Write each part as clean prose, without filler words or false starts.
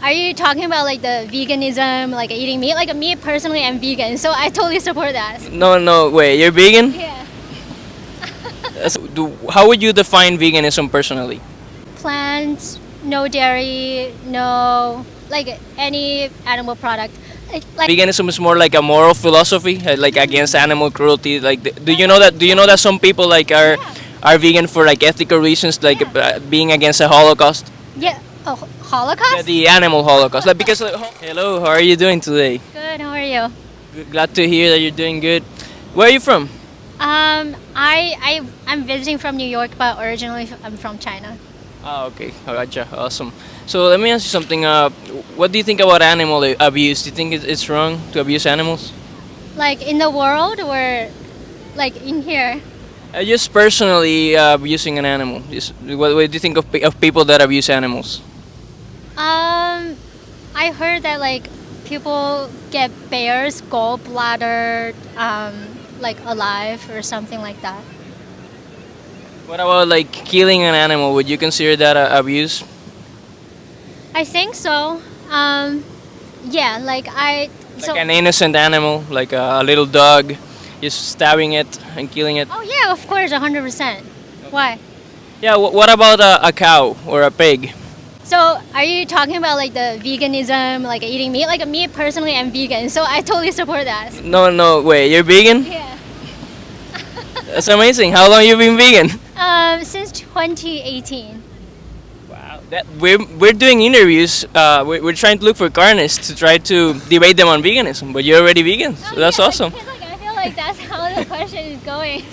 are you talking about like the veganism, like eating meat? Like me personally, I'm vegan, so I totally support that. No, no, wait, you're vegan? Yeah. How would you define veganism personally? Plants, no dairy, no like any animal product. Like Veganism is more like a moral philosophy, like against animal cruelty. Like, do you know that? Do you know that some people like are vegan for like ethical reasons, like being against the Holocaust? yeah, oh, Yeah, Holocaust. the animal Holocaust. Like because hello, how are you doing today? Good. How are you? Glad to hear that you're doing good. Where are you from? I'm visiting from New York, but originally I'm from China. Oh, okay. I gotcha. Awesome. So let me ask you something. What do you think about animal abuse? Do you think it's wrong to abuse animals? Like in the world or like in here? Just personally abusing an animal. Just, what do you think of, of people that abuse animals? I heard that like people get bears gallbladder like alive or something like that. What about like killing an animal? Would you consider that abuse? I think so. Yeah, like I so. Like an innocent animal, like a little dog, just stabbing it and killing it. Oh yeah, of course, 100%. Why? Yeah. What about a cow or a pig? So, are you talking about like the veganism, like eating meat? Like me personally, I'm vegan, so I totally support that. No, no, wait. You're vegan? Yeah. That's amazing. How long you been vegan? Since 2018. Wow. That we're doing interviews. We're trying to look for carnists to try to debate them on veganism. But you're already vegan, so that's Yeah, awesome. Because like I feel like that's how the question is going.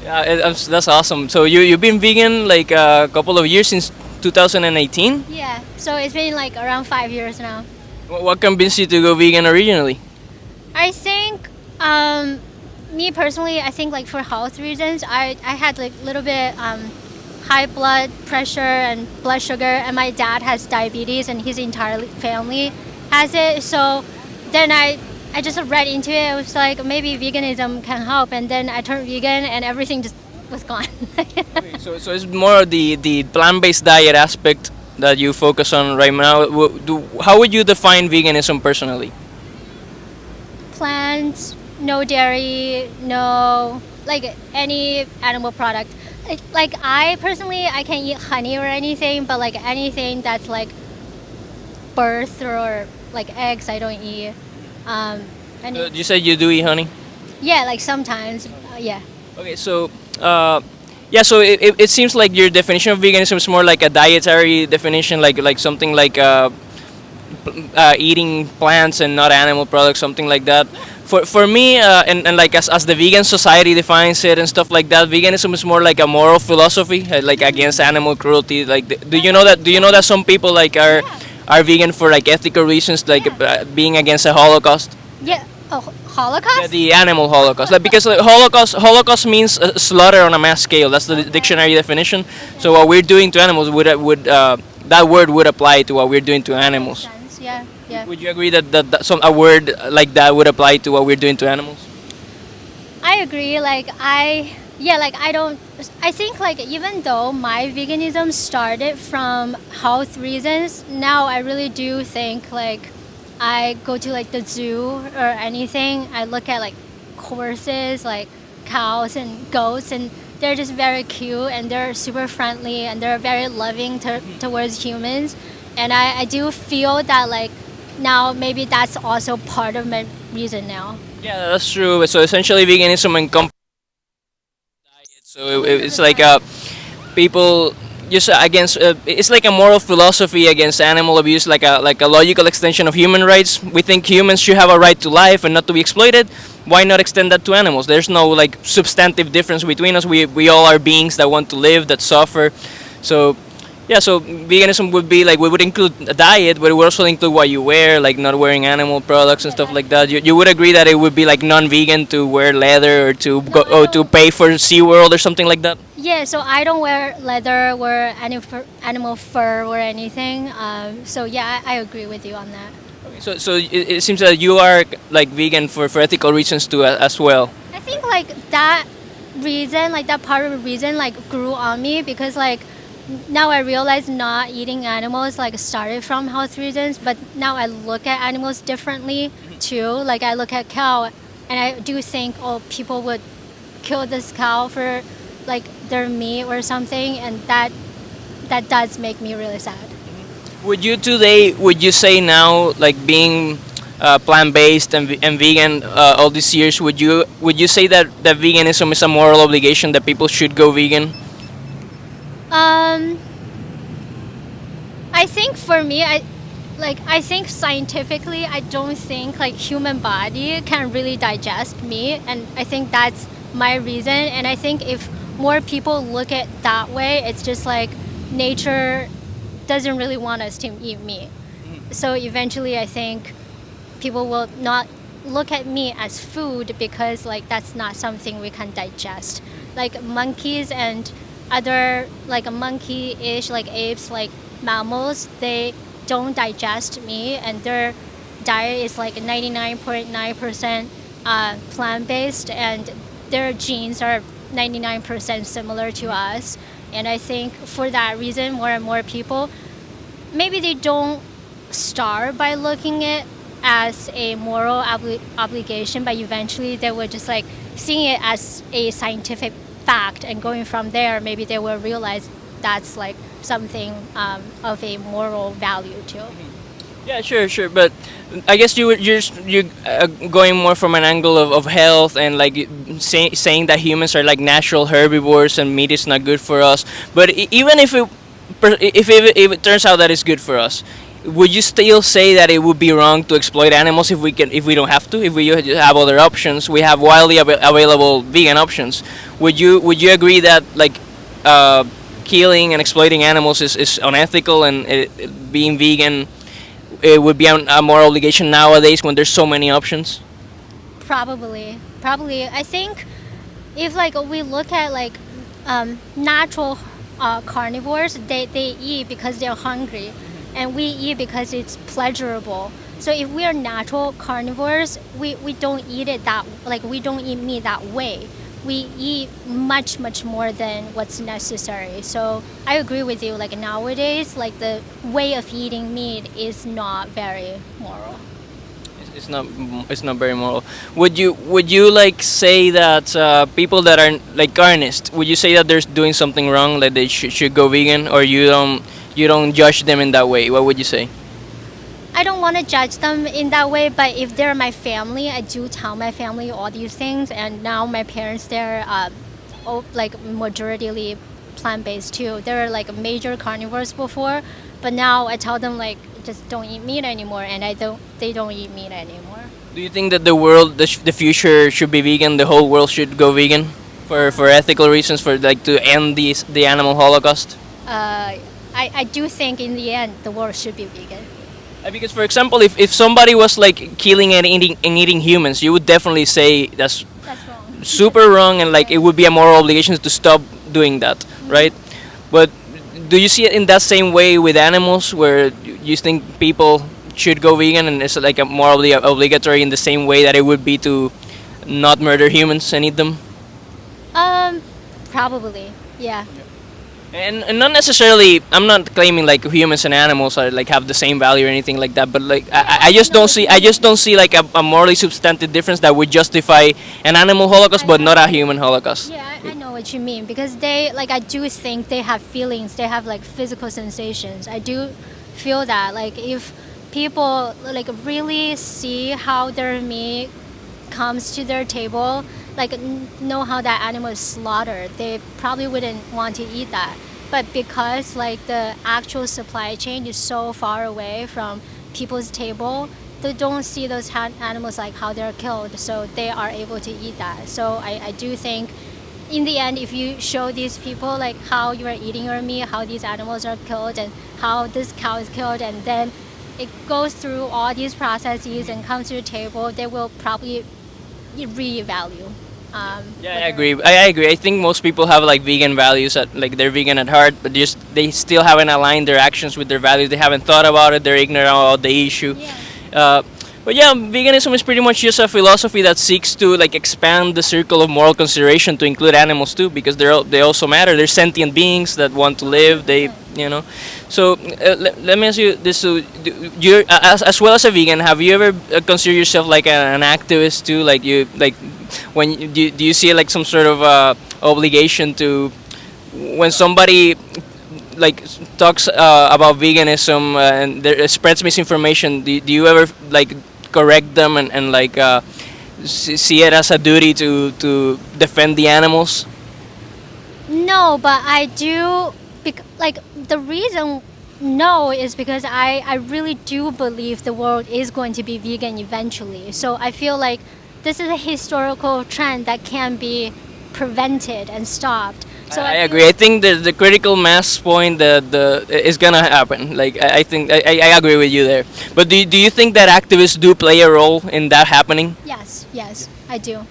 Yeah, that's awesome. So you've been vegan like a couple of years since 2018. Yeah. So it's been like around 5 years now. What convinced you to go vegan originally? I think, me personally, I think like for health reasons, I had like a little bit high blood pressure and blood sugar, and my dad has diabetes, and his entire family has it. So then I just read into it. It was like maybe veganism can help, and then I turned vegan, and everything just was gone. So it's more the plant-based diet aspect that you focus on right now. How would you define veganism personally? Plants, no dairy, no like any animal product. Like I personally, I can eat honey or anything, but like anything that's like birth or like eggs, I don't eat. And You said you do eat honey. yeah, like sometimes, yeah. Okay, so yeah, so it seems like your definition of veganism is more like a dietary definition, like something like eating plants and not animal products, something like that. For me, and like as the vegan society defines it and stuff like that, veganism is more like a moral philosophy, like against animal cruelty. Like, do you know that? Do you know that some people like are vegan for like ethical reasons, like being against the Holocaust? Yeah. Oh, Yeah, Holocaust? the animal Holocaust. Like because like, Holocaust means slaughter on a mass scale. That's the dictionary definition. So what we're doing to animals would that word would apply to what we're doing to animals. Sense, yeah, yeah. Would you agree that some a word like that would apply to what we're doing to animals? I agree. Like yeah, like I don't. I think like even though my veganism started from health reasons, now I really do think like I go to like the zoo or anything. I look at like horses, like cows and goats, and they're just very cute and they're super friendly and they're very loving towards humans. And I do feel that like now maybe that's also part of my reason now. Yeah, that's true. So essentially, veganism encompasses diet. So it's like people just against. It's like a moral philosophy against animal abuse, like a logical extension of human rights. We think humans should have a right to life and not to be exploited. Why not extend that to animals? There's no like substantive difference between us. We all are beings that want to live, that suffer. So yeah, so veganism would be like we would include a diet, but it would also include what you wear, like not wearing animal products and stuff like that. You would agree that it would be like non-vegan to wear leather or to go or to pay for SeaWorld or something like that. Yeah, so I don't wear leather or animal fur or anything. So yeah, I agree with you on that. So it seems that you are like vegan for ethical reasons too as well. I think like that reason, like that part of the reason, like grew on me because like now I realize not eating animals like started from health reasons, but now I look at animals differently too. Like I look at cow, and I do think, oh, people would kill this cow for like their meat or something, and that does make me really sad. Would you today? Would you say now, like being plant based and vegan all these years? Would you say that veganism is a moral obligation that people should go vegan? Um, I think for me, I think scientifically, I don't think like human body can really digest meat, and I think that's my reason. And I think if more people look at that way, it's just like nature doesn't really want us to eat meat. So eventually, I think people will not look at meat as food because like that's not something we can digest. Like monkeys and other like a monkey-ish like apes like mammals, they don't digest meat, and their diet is like 99.9% plant-based, and their genes are 99% similar to us. And I think for that reason, more and more people, maybe they don't start by looking it as a moral obligation, but eventually they will just like seeing it as a scientific fact, and going from there, maybe they will realize that's like something of a moral value too. Yeah, sure, sure. But I guess you're going more from an angle of health and like saying that humans are like natural herbivores and meat is not good for us. But even if it turns out that it's good for us, would you still say that it would be wrong to exploit animals if we don't have to, if we have other options? We have widely available vegan options. Would you agree that like killing and exploiting animals is unethical, and being vegan it would be a moral obligation nowadays when there's so many options? Probably. I think if like we look at like natural carnivores, they eat because they're hungry, and we eat because it's pleasurable. So if we are natural carnivores, we don't eat it that like we don't eat meat that way. We eat much more than what's necessary. So I agree with you. Like nowadays, like the way of eating meat is not very moral. It's not very moral. Would you like say that people that are like carnists, would you say that they're doing something wrong, that they should go vegan, or you don't judge them in that way? What would you say? I don't want to judge them in that way, but if they're my family, I do tell my family all these things. And now my parents, they're like majoritarily plant-based too. They were like major carnivores before, but now I tell them like just don't eat meat anymore, and they don't eat meat anymore. Do you think that the future should be vegan? The whole world should go vegan for ethical reasons, for like to end the animal holocaust? I do think in the end the world should be vegan. Because, for example, if somebody was like killing and eating humans, you would definitely say that's That's wrong. super wrong, and like it would be a moral obligation to stop doing that, right? But do you see it in that same way with animals, where you think people should go vegan, and it's like a morally obligatory in the same way that it would be to not murder humans and eat them? Um, Probably, yeah. And not necessarily. I'm not claiming like humans and animals are like have the same value or anything like that. But like I just don't see. I just don't see like a morally substantive difference that would justify an animal holocaust, but not a human holocaust. Yeah, I know what you mean, because they like I do think they have feelings, they have like physical sensations. I do feel that like if people like really see how their meat comes to their table, like know how that animal is slaughtered, they probably wouldn't want to eat that. But because like the actual supply chain is so far away from people's table, they don't see those animals like how they're killed, so they are able to eat that. So I do think in the end, if you show these people like how you are eating your meat, how these animals are killed, and how this cow is killed, and then it goes through all these processes and comes to the table, they will probably revalue. Yeah, I agree. I agree. I think most people have like vegan values, at like they're vegan at heart, but just they still haven't aligned their actions with their values. They haven't thought about it. They're ignorant about the issue. Yeah. Uh, But yeah, veganism is pretty much just a philosophy that seeks to like expand the circle of moral consideration to include animals too, because they also matter. They're sentient beings that want to live. They, you know. So let me ask you this: so you, as well as a vegan, have you ever considered yourself like an activist too? Like you like when do you see like some sort of obligation to when somebody like talks about veganism and there spreads misinformation, do you ever like correct them and like see it as a duty to defend the animals? No, but I do. Like the reason no is because I really do believe the world is going to be vegan eventually. So I feel like this is a historical trend that can be prevented and stopped. So I I feel agree. I think the critical mass point that the is gonna happen. Like I think I agree with you there. But do you think that activists do play a role in that happening? yes, yes, I do.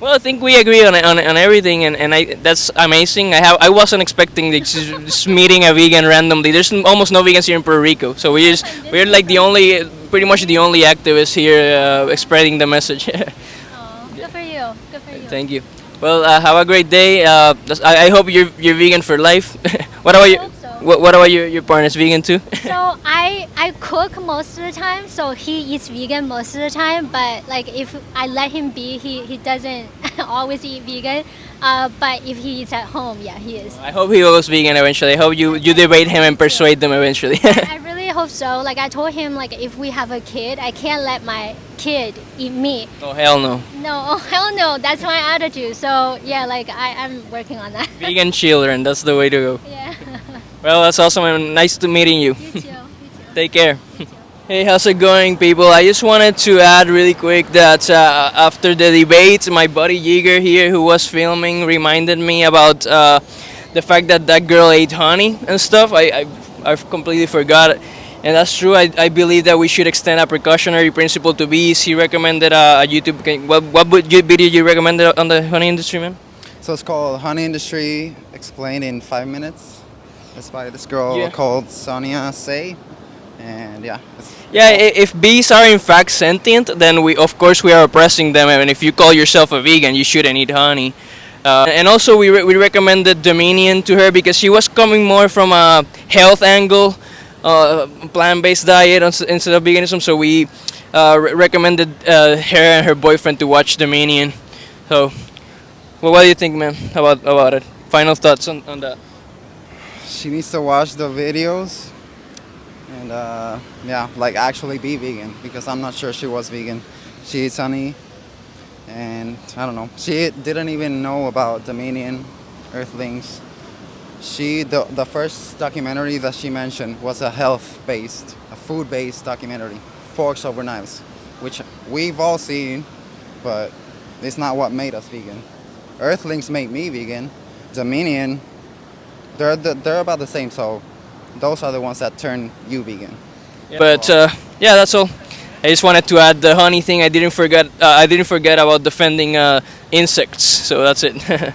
Well, I think we agree on everything, and that's amazing. I wasn't expecting just meeting a vegan randomly. There's almost no vegans here in Puerto Rico, so we're like the only, pretty much the only activists here spreading the message. Oh, good for you. Good for you. Thank you. Well, have a great day. I hope you're vegan for life. What about I you? hope so. What about your partner's vegan too? So I cook most of the time, so he eats vegan most of the time. But like if I let him be, he doesn't always eat vegan. But if he eats at home, yeah, he is. I hope he goes vegan eventually. I hope you debate him and persuade them eventually. I really hope so. Like I told him, like if we have a kid, I can't let my kid eat meat. Oh hell no. No, oh hell no, that's my attitude. So yeah, like I'm working on that. Vegan children, that's the way to go. Yeah. Well, that's awesome and nice to meeting you. You too. You too. Take care. Hey, how's it going, people? I just wanted to add really quick that after the debate, my buddy Yeager here, who was filming, reminded me about the fact that that girl ate honey and stuff. I completely forgot it. And that's true. I believe that we should extend a precautionary principle to bees. He recommended a YouTube. What video you recommended on the honey industry, man? So it's called Honey Industry Explained in 5 Minutes. It's by this girl Yeah. called Sonia Say. And yeah. Yeah, if bees are in fact sentient, then we of course we are oppressing them. And if you call yourself a vegan, you shouldn't eat honey. And also we recommended Dominion to her because she was coming more from a health angle, plant-based diet instead of veganism. So we recommended her and her boyfriend to watch Dominion. So, well, what do you think, man, about it? Final thoughts on that? She needs to watch the videos and yeah, like actually be vegan because I'm not sure she was vegan. She eats honey and I don't know. She didn't even know about Dominion, Earthlings. The first documentary that she mentioned was a health-based, a food-based documentary, Forks Over Knives, which we've all seen, but it's not what made us vegan. Earthlings made me vegan. Dominion, they're about the same, so those are the ones that turn you vegan. But yeah, that's all. I just wanted to add the honey thing. I didn't forget. I didn't forget about defending insects. So that's it.